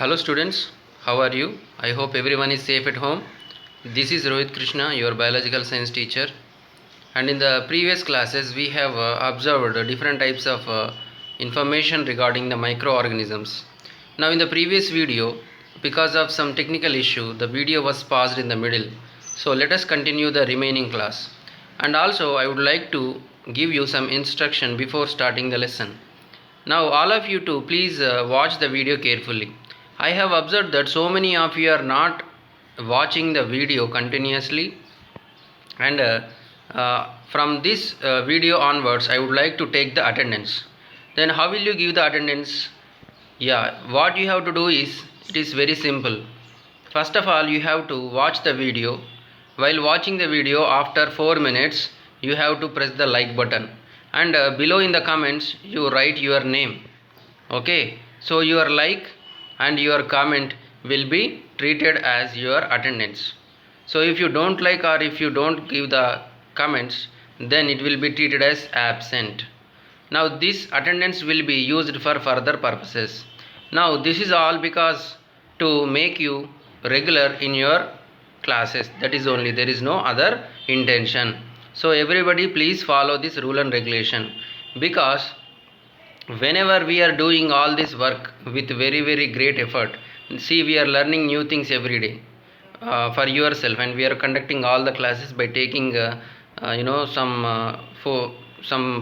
Hello students, how are you? I hope everyone is safe at home. This is Rohit Krishna, your biological science teacher. And in the previous classes, we have observed different types of information regarding the microorganisms. Now, in the previous video, because of some technical issue, the video was paused in the middle. So, let us continue the remaining class. And also, I would like to give you some instruction before starting the lesson. Now, all of you too, please watch the video carefully. I have observed that so many of you are not watching the video continuously, and from this video onwards, I would like to take the attendance. Then, how will you give the attendance? Yeah, what you have to do is it is very simple. First of all, you have to watch the video. While watching the video, after 4 minutes, you have to press the like button, and below in the comments you write your name. Okay, so your like and your comment will be treated as your attendance. So if you don't like or if you don't give the comments, then it will be treated as absent. Now this attendance will be used for further purposes. Now this is all because to make you regular in your classes, that is only, there is no other intention. So everybody please follow this rule and regulation, because whenever we are doing all this work with very great effort, see, we are learning new things every day for yourself, and we are conducting all the classes by taking some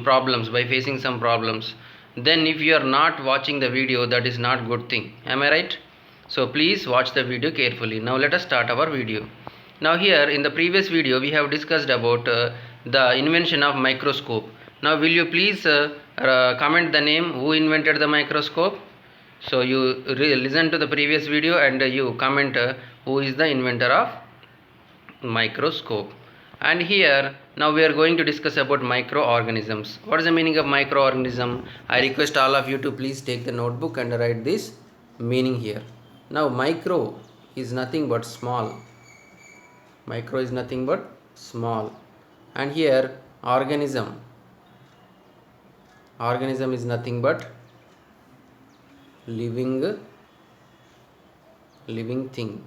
problems, by facing some problems. Then if you are not watching the video, that is not good thing. Am I right? So please watch the video carefully. Now let us start our video. Now here in the previous video we have discussed about the invention of microscope. Now will you please comment the name who invented the microscope? So you listen to the previous video and you comment who is the inventor of microscope. And here now we are going to discuss about microorganisms. What is the meaning of microorganism? I request all of you to please take the notebook and write this meaning here. Now micro is nothing but small. Micro is nothing but small. And here organism is nothing but living thing.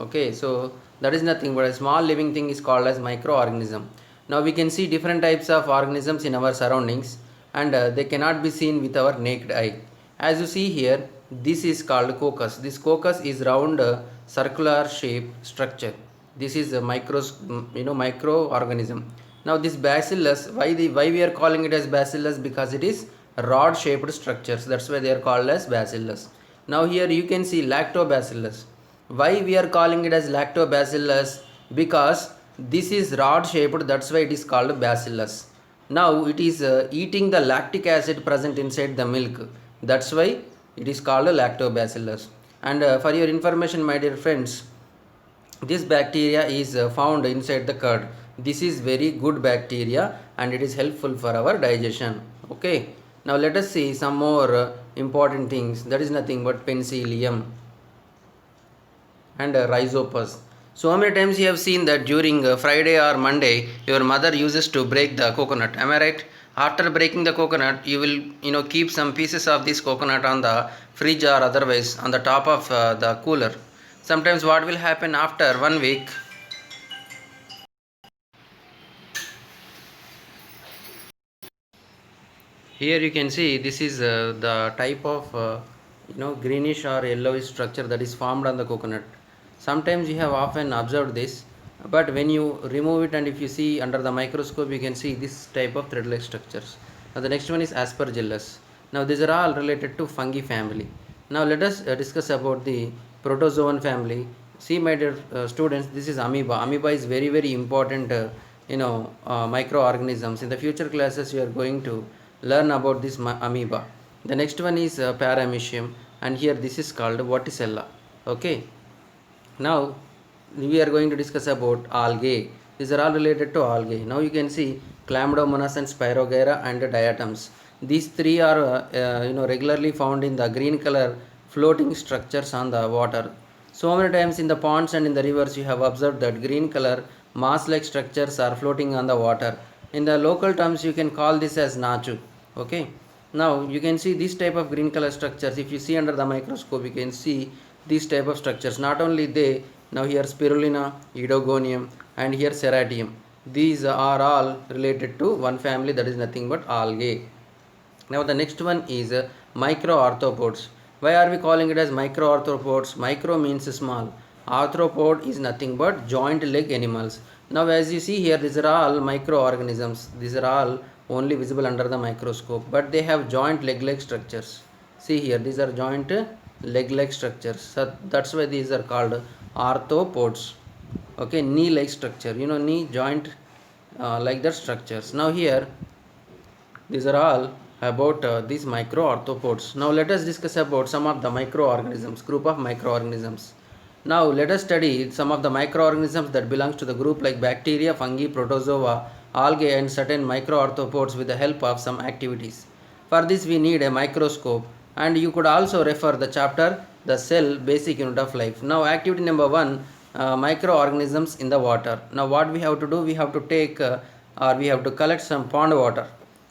Okay, so that is nothing but a small living thing is called as microorganism. Now we can see different types of organisms in our surroundings, and they cannot be seen with our naked eye. As you see here, this is called coccus. This coccus is round circular shape structure. This is a microorganism. Now this bacillus, why we are calling it as bacillus? Because it is rod shaped structures, that's why they are called as bacillus. Now here you can see lactobacillus. Why we are calling it as lactobacillus? Because this is rod shaped, that's why it is called bacillus. Now it is eating the lactic acid present inside the milk, that's why it is called lactobacillus. And for your information, my dear friends, this bacteria is found inside the curd. This is very good bacteria and it is helpful for our digestion. Okay, now let us see some more important things. That is nothing but penicillium and rhizopus. So many times you have seen that during Friday or Monday your mother uses to break the coconut. Am I right? After breaking the coconut, you will keep some pieces of this coconut on the fridge or otherwise on the top of the cooler. Sometimes what will happen after 1 week, here you can see this is the type of greenish or yellowish structure that is formed on the coconut. Sometimes you have often observed this, but when you remove it and if you see under the microscope, you can see this type of thread-like structures. Now the next one is aspergillus. Now these are all related to fungi family. Now let us discuss about the protozoan family. See, my dear students, this is amoeba. Amoeba is very important microorganisms. In the future classes you are going to learn about this amoeba. The next one is paramecium, and here this is called Vorticella. Okay, now we are going to discuss about algae. These are all related to algae. Now you can see Chlamydomonas and Spirogyra and diatoms. These three are regularly found in the green color floating structures on the water. So many times in the ponds and in the rivers you have observed that green color mass like structures are floating on the water. In the local terms you can call this as nachu. Okay, Now you can see this type of green color structures. If you see under the microscope, you can see these type of structures. Not only they, now here spirulina, Oedogonium, and here Ceratium. These are all related to one family, that is nothing but algae. Now the next one is microarthropods. Why are we calling it as microarthropods? Micro means small. Arthropod is nothing but joint leg animals. Now as you see here, these are all microorganisms. These are all only visible under the microscope, but they have joint leg structures. See here, these are joint leg structures. So that's why these are called arthropods. Okay, knee like structure, you know, knee joint like that structures. Now here, these are all about these microarthropods. Now let us discuss about some of the microorganisms, group of microorganisms. Now let us study some of the microorganisms that belongs to the group like bacteria, fungi, protozoa, algae, and certain microarthropods with the help of some activities. For this we need a microscope, and you could also refer the chapter the cell basic unit of life. Now activity number 1, microorganisms in the water. Now what we have to do, we have to take or we have to collect some pond water.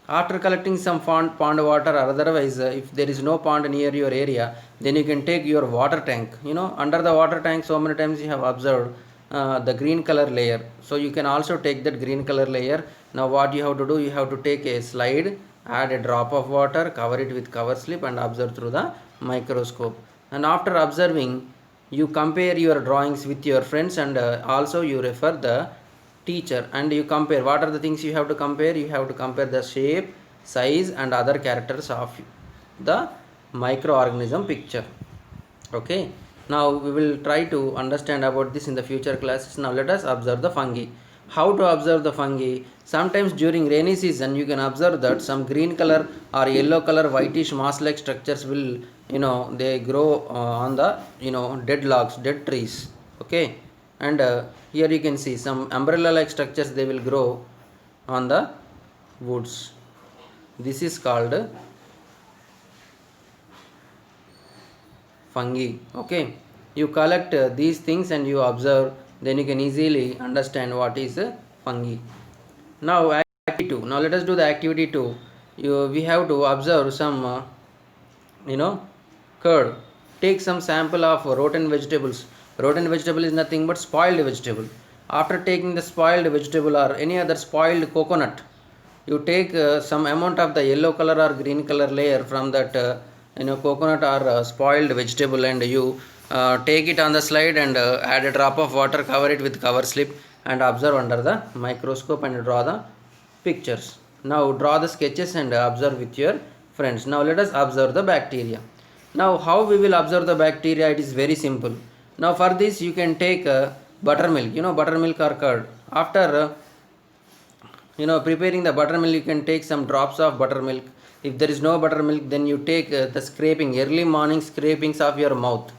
After collecting some pond water, or otherwise if there is no pond near your area, then you can take your water tank. You know, under the water tank, so many times you have observed the green color layer. So you can also take that green color layer. Now what you have to do, you have to take a slide, add a drop of water, cover it with cover slip, and observe through the microscope. And after observing, you compare your drawings with your friends, and also you refer the teacher, and you compare. What are the things you have to compare? You have to compare the shape, size, and other characters of the microorganism picture. Okay, now we will try to understand about this in the future classes. Now let us observe the fungi. How to observe the fungi? Sometimes during rainy season you can observe that some green color or yellow color whitish moss like structures will, you know, they grow on the, you know, dead logs, dead trees. Okay, and here you can see some umbrella like structures, they will grow on the woods. This is called fungi. Okay, you collect these things and you observe, then you can easily understand what is fungi. Now activity 2. Now let us do the activity 2. We have to observe some you know, curd. Take some sample of rotten vegetables. Rotten vegetable is nothing but spoiled vegetable. After taking the spoiled vegetable or any other spoiled coconut, you take some amount of the yellow color or green color layer from that coconut or spoiled vegetable, and you take it on the slide and add a drop of water, cover it with cover slip, and observe under the microscope and draw the pictures. Now draw the sketches and observe with your friends. Now let us observe the bacteria. Now how we will observe the bacteria? It is very simple. Now for this you can take buttermilk, you know, buttermilk or curd. After preparing the buttermilk, you can take some drops of buttermilk. If there is no buttermilk, then you take the scraping, early morning scrapings of your mouth,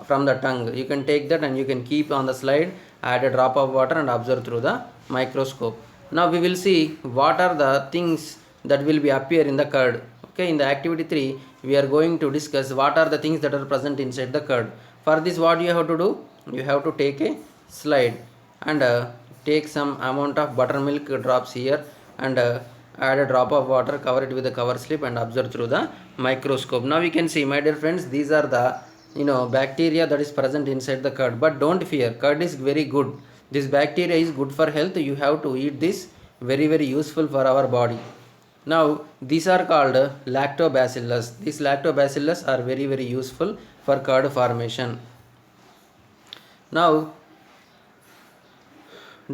from the tongue. You can take that and you can keep on the slide, add a drop of water and observe through the microscope. Now we will see what are the things that will be appear in the curd. Okay, in the activity 3, we are going to discuss what are the things that are present inside the curd. For this, what you have to do? You have to take a slide and take some amount of buttermilk drops here and add a drop of water, cover it with a cover slip and observe through the microscope. Now you can see, my dear friends, these are the bacteria that is present inside the curd. But don't fear, curd is very good. This bacteria is good for health. You have to eat this, very very useful for our body. Now these are called lactobacillus. These lactobacillus are very very useful for curd formation. Now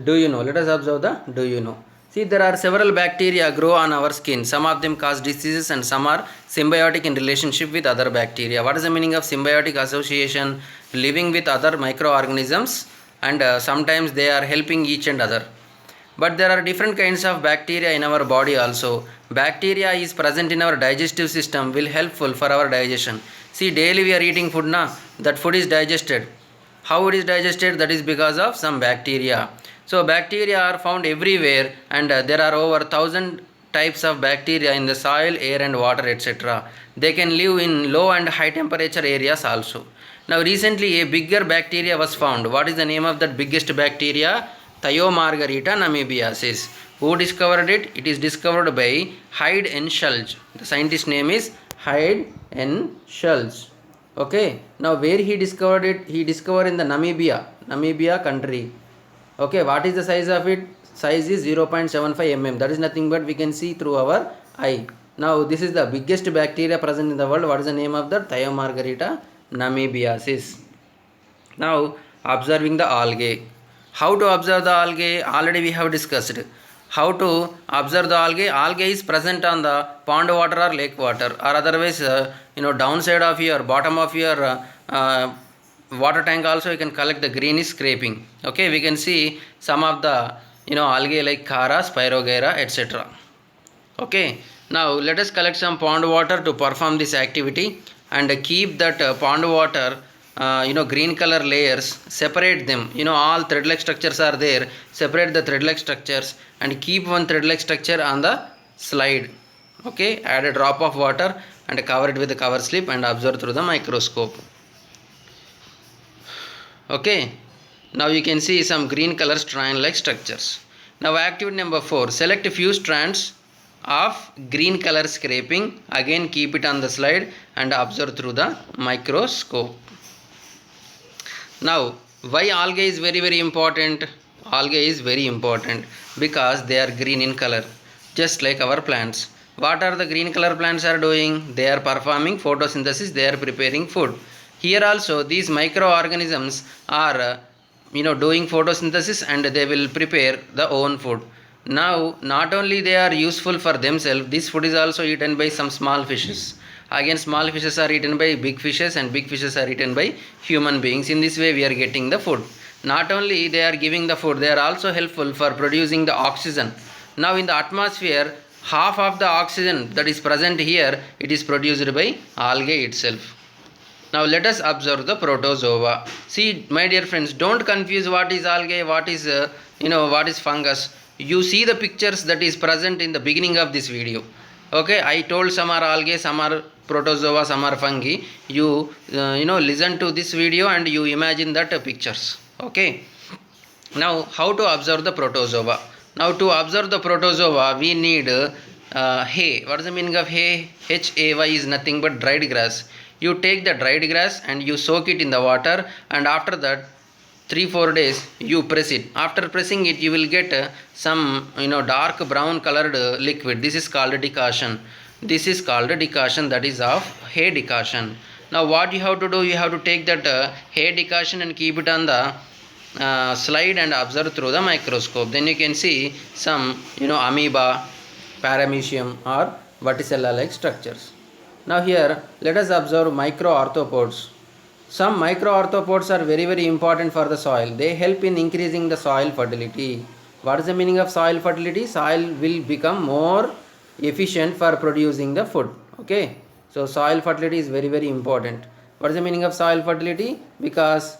do you know? Let us observe the do you know. See, there are several bacteria grow on our skin. Some of them cause diseases and some are symbiotic in relationship with other bacteria. What is the meaning of symbiotic association? Living with other microorganisms, and sometimes they are helping each and other. But there are different kinds of bacteria in our body also. Bacteria is present in our digestive system, will helpful for our digestion. See, daily we are eating food now, that food is digested. How it is digested? That is because of some bacteria. So bacteria are found everywhere, and there are over 1,000 types of bacteria in the soil, air and water, etc. They can live in low and high temperature areas also. Now recently a bigger bacteria was found. What is the name of that biggest bacteria? Thiomargarita namibiensis. Who discovered it? It is discovered by Hyde and Schultz. The scientist name is Hyde and Schultz. Okay. Now where he discovered it? He discovered in the Namibia country. Okay. What is the size of it? Size is 0.75 mm. That is nothing but we can see through our eye. Now this is the biggest bacteria present in the world. What is the name of that? Thiomargarita namibiensis. Now observing the algae. How to observe the algae? Already we have discussed. How to observe the algae? Algae is present on the pond water or lake water, or otherwise downside of your bottom of your water tank also you can collect the greenish scraping. Okay, we can see some of the algae like Chara, Spirogyra, etc. Okay, now let us collect some pond water to perform this activity and keep that pond water green color layers, separate them, all thread like structures are there, separate the thread like structures and keep one thread like structure on the slide. Okay, add a drop of water and cover it with the cover slip and observe through the microscope. Okay, now you can see some green color strand like structures. Now activity number 4, select a few strands of green color scraping, again keep it on the slide and observe through the microscope. Now why algae is very important? Algae is very important because they are green in color, just like our plants. What are the green color plants are doing? They are performing photosynthesis, they are preparing food. Here also these microorganisms are doing photosynthesis and they will prepare the own food. Now not only they are useful for themselves, this food is also eaten by some small fishes. Again small fishes are eaten by big fishes and big fishes are eaten by human beings. In this way we are getting the food. Not only they are giving the food, they are also helpful for producing the oxygen. Now in the atmosphere, half of the oxygen that is present here, it is produced by algae itself. Now let us observe the protozoa. See my dear friends, don't confuse what is algae, what is what is fungus. You see the pictures that is present in the beginning of this video. Okay, I told some are algae, some are protozoa, some are fungi. You listen to this video and you imagine that pictures. Okay, now how to observe the protozoa? Now to observe the protozoa we need hay. What is the meaning of hay? Hay is nothing but dried grass. You take the dried grass and you soak it in the water, and after that 3-4 days you press it. After pressing it you will get some dark brown colored liquid. This is called decoction. This is called decoction, that is of hay decoction. Now what you have to do, you have to take that hay decoction and keep it on the slide and observe through the microscope. Then you can see some amoeba, paramecium or verticella like structures. Now here let us observe microarthropods. Some microarthropods are very important for the soil. They help in increasing the soil fertility. What is the meaning of soil fertility? Soil will become more efficient for producing the food. Okay, so soil fertility is very important. What is the meaning of soil fertility? Because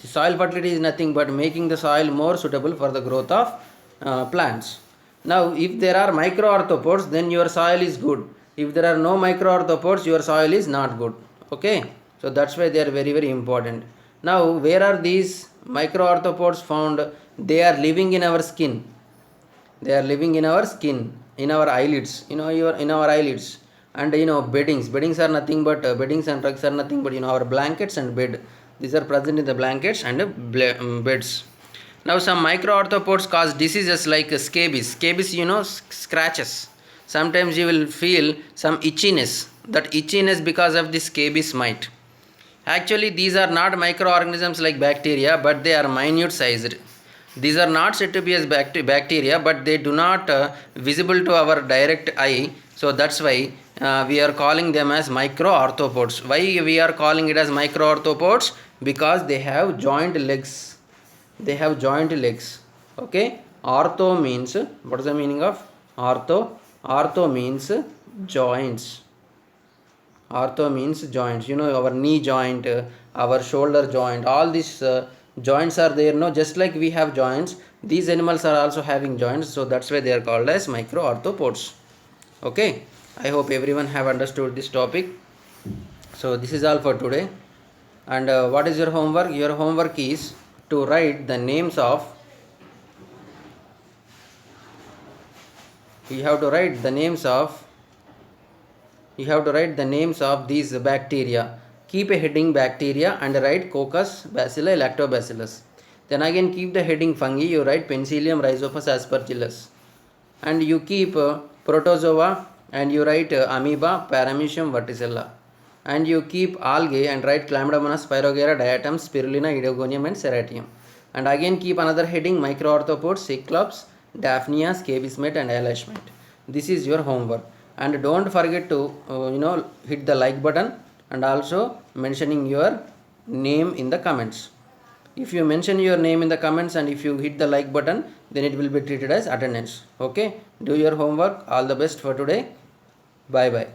the soil fertility is nothing but making the soil more suitable for the growth of plants. Now if there are microarthropods, then your soil is good. If there are no microarthropods, your soil is not good. Okay, so that's why they are very important. Now where are these microarthropods found? They are living in our skin. They are living in our skin, in our eyelids, in our eyelids, and beddings. Beddings are nothing but beddings and rugs are nothing but our blankets and bed. These are present in the blankets and beds. Now some microarthropods cause diseases like scabies. Scabies, scratches. Sometimes you will feel some itchiness. That itchiness because of the scabies mite. Actually these are not microorganisms like bacteria, but they are minute sized. These are not said to be as bacteria, but they do not visible to our direct eye. So that's why we are calling them as microarthropods. Why we are calling it as microarthropods? Because they have joint legs. They have joint legs. Okay. Ortho means, what is the meaning of ortho? Ortho means joints. Ortho means joints. Our knee joint, our shoulder joint, all these joints are there. Just like we have joints, these animals are also having joints. So that's why they are called as microarthropods. Okay, I hope everyone have understood this topic. So this is all for today. And what is your homework? Your homework is to write the names of you have to write the names of these bacteria. Keep a heading bacteria and write Coccus bacilli lactobacillus. Then again keep the heading fungi, you write Penicillium rhizopus aspergillus. And you keep protozoa and you write amoeba paramecium verticella. And you keep algae and write Chlamydomonas pyrogera, diatom, spirulina, idogonium and serratium. And again keep another heading microarthropods, cyclops, daphnia, scabismate and elashmate. This is your homework. And don't forget to hit the like button and also mentioning your name in the comments. If you mention your name in the comments and if you hit the like button, then it will be treated as attendance. Okay, do your homework. All the best for today. Bye bye.